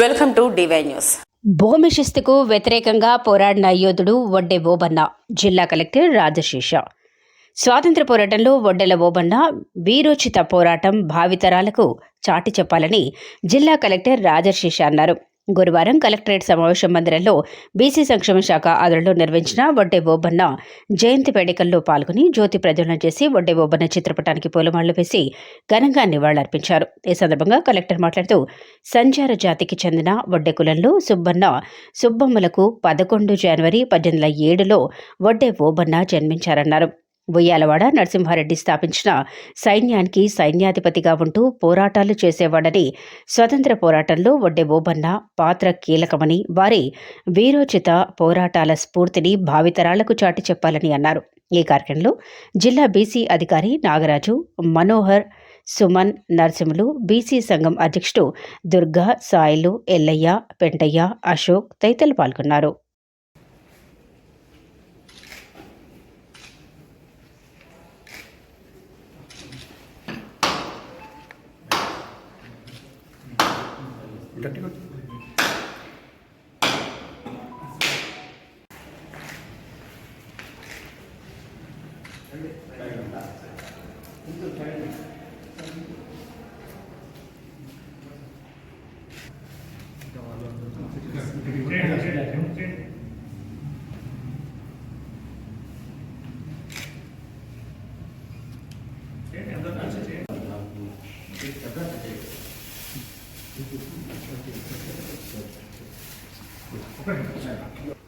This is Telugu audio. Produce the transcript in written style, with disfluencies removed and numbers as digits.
Welcome to DY news. భూమి శిస్తుకు వ్యతిరేకంగా పోరాడిన యోధుడు వడ్డే ఓబన్న. జిల్లా కలెక్టర్ రాజశేష. స్వాతంత్ర పోరాటంలో వడ్డెల ఓబన్న వీరోచిత పోరాటం భావితరాలకు చాటి చెప్పాలని జిల్లా కలెక్టర్ రాజశేష అన్నారు. గురువారం కలెక్టరేట్ సమావేశ మందిరంలో బీసీ సంక్షేమ శాఖ ఆధ్వర్యంలో నిర్వహించిన వడ్డే ఓబన్న జయంతి వేడుకల్లో పాల్గొని జ్యోతి ప్రజ్వలన చేసి వడ్డే ఓబన్న చిత్రపటానికి పూలమాలలు వేసి ఘనంగా నివాళులర్పించారు. ఈ సందర్భంగా కలెక్టర్ మాట్లాడుతూ సంచార జాతికి చెందిన వడ్డే కులంలో సుబ్బమ్మలకు 11 జనవరి 1807లో వడ్డే ఓబన్న జన్మించారన్నారు. ఉయ్యాలవాడ నరసింహారెడ్డి స్థాపించిన సైన్యానికి సైన్యాధిపతిగా ఉంటూ పోరాటాలు చేసేవాడని, స్వతంత్ర పోరాటంలో వడ్డే ఓబన్న పాత్ర కీలకమని, వారి వీరోచిత పోరాటాల స్ఫూర్తిని భావితరాలకు చాటి చెప్పాలని అన్నారు. ఈ కార్యక్రమంలో జిల్లా బీసీ అధికారి నాగరాజు, మనోహర్, సుమన్, నరసింహులు, బీసీ సంఘం అధ్యక్షుడు దుర్గా, సాయిలు, ఎల్లయ్య, పెంటయ్య, అశోక్ తదితరులు పాల్గొన్నారు. Okay.